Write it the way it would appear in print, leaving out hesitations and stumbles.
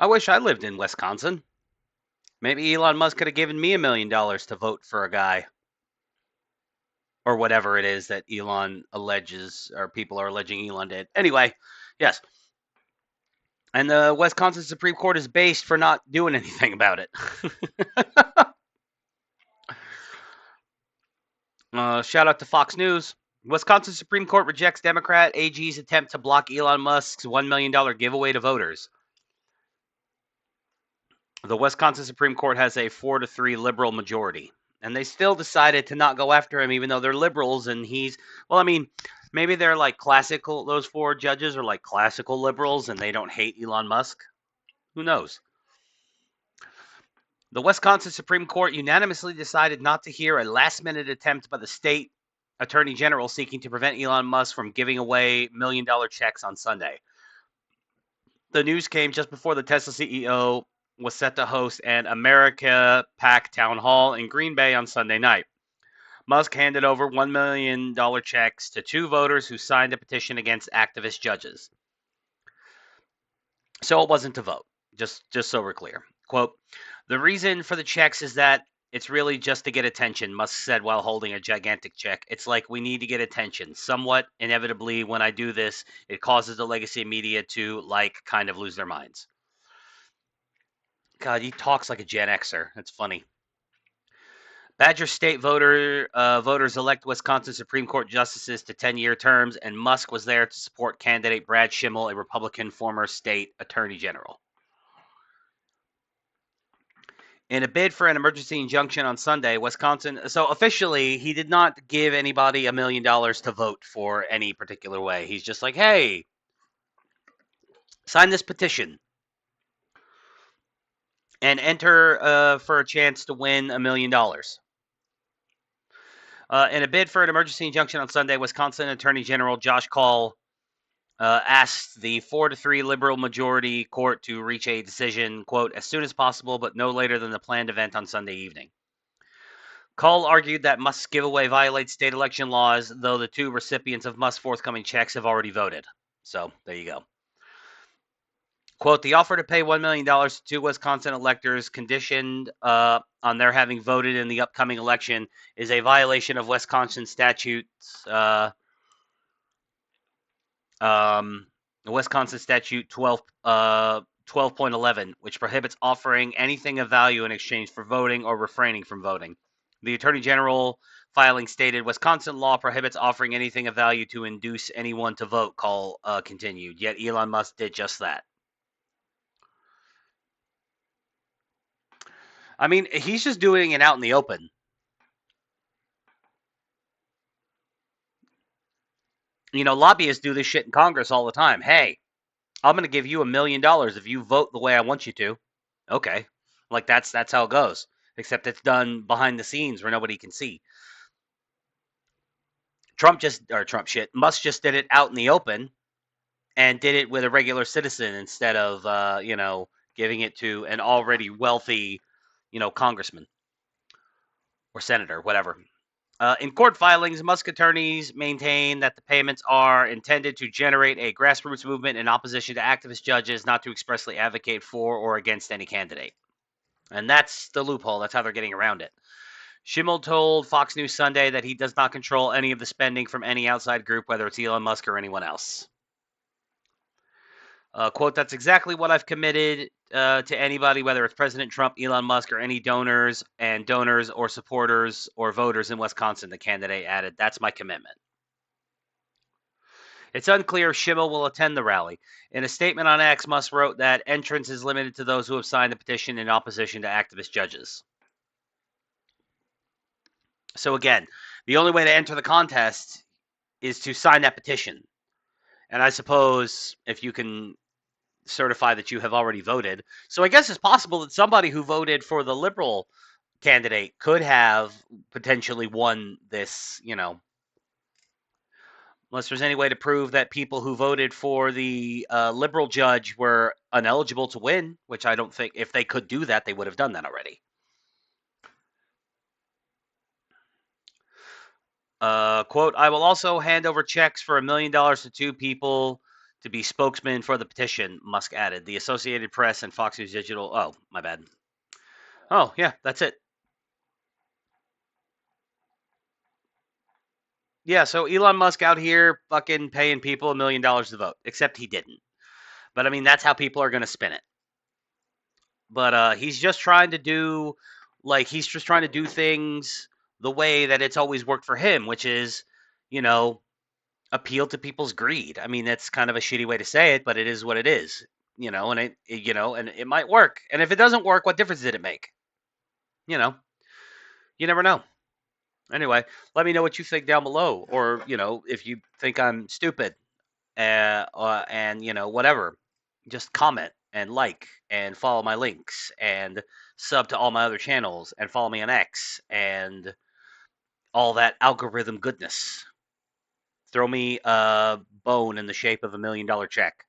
I wish I lived in Wisconsin. Maybe Elon Musk could have given me $1 million to vote for a guy or whatever it is that Elon alleges or people are alleging Elon did. Anyway, yes. And the Wisconsin Supreme Court is based for not doing anything about it. Shout out to Fox News. Wisconsin Supreme Court rejects Democrat AG's attempt to block Elon Musk's $1 million giveaway to voters. The Wisconsin Supreme Court has a 4-3 liberal majority, and they still decided to not go after him, even though they're liberals. And maybe they're like classical. Those four judges are like classical liberals, and they don't hate Elon Musk. Who knows? The Wisconsin Supreme Court unanimously decided not to hear a last-minute attempt by the state attorney general seeking to prevent Elon Musk from giving away $1 million checks on Sunday. The news came just before the Tesla CEO was set to host an America PAC town hall in Green Bay on Sunday night. Musk handed over $1 million checks to two voters who signed a petition against activist judges. So it wasn't to vote, just so we're clear. Quote, the reason for the checks is that it's really just to get attention, Musk said while holding a gigantic check. It's like we need to get attention. Somewhat inevitably, when I do this, it causes the legacy media to, kind of lose their minds. God, he talks like a Gen Xer. That's funny. Badger State voters elect Wisconsin Supreme Court justices to 10-year terms, and Musk was there to support candidate Brad Schimmel, a Republican former state attorney general. In a bid for an emergency injunction on Sunday, Wisconsin. So officially, he did not give anybody $1 million to vote for any particular way. He's just like, hey, sign this petition and enter for a chance to win $1 million. In a bid for an emergency injunction on Sunday, Wisconsin Attorney General Josh Kaul asked the 4-3 liberal majority court to reach a decision, quote, as soon as possible, but no later than the planned event on Sunday evening. Kaul argued that Musk's giveaway violates state election laws, though the two recipients of Musk's forthcoming checks have already voted. So there you go. Quote, the offer to pay $1 million to two Wisconsin electors conditioned on their having voted in the upcoming election is a violation of Wisconsin statutes, Wisconsin statute 12.11, which prohibits offering anything of value in exchange for voting or refraining from voting. The Attorney General filing stated, Wisconsin law prohibits offering anything of value to induce anyone to vote, Kaul continued. Yet Elon Musk did just that. I mean, he's just doing it out in the open. You know, lobbyists do this shit in Congress all the time. Hey, I'm going to give you $1 million if you vote the way I want you to. Okay. Like that's how it goes. Except it's done behind the scenes where nobody can see. Musk just did it out in the open and did it with a regular citizen instead of, giving it to an already wealthy, congressman or senator, whatever. In court filings, Musk attorneys maintain that the payments are intended to generate a grassroots movement in opposition to activist judges, not to expressly advocate for or against any candidate. And that's the loophole. That's how they're getting around it. Schimmel told Fox News Sunday that he does not control any of the spending from any outside group, whether it's Elon Musk or anyone else. Quote, that's exactly what I've committed to anybody, whether it's President Trump, Elon Musk, or any donors or supporters or voters in Wisconsin, the candidate added. That's my commitment. It's unclear if Schimmel will attend the rally. In a statement on X, Musk wrote that entrance is limited to those who have signed the petition in opposition to activist judges. So again, the only way to enter the contest is to sign that petition. And I suppose if you can certify that you have already voted. So I guess it's possible that somebody who voted for the liberal candidate could have potentially won this, unless there's any way to prove that people who voted for the liberal judge were ineligible to win, which I don't think, if they could do that, they would have done that already. Quote, I will also hand over checks for $1 million to two people to be spokesman for the petition, Musk added. The Associated Press and Fox News Digital. Oh, my bad. Oh, yeah, that's it. Yeah, so Elon Musk out here fucking paying people $1 million to vote, except he didn't. But I mean, that's how people are going to spin it. But he's just trying to do, like, he's just trying to do things the way that it's always worked for him, which is, you know, appeal to people's greed. I mean, that's kind of a shitty way to say it, but it is what it is. And and it might work. And if it doesn't work, what difference did it make? You know, you never know. Anyway, let me know what you think down below, or if you think I'm stupid, and whatever. Just comment and like and follow my links and sub to all my other channels and follow me on X and all that algorithm goodness. Throw me a bone in the shape of $1 million check.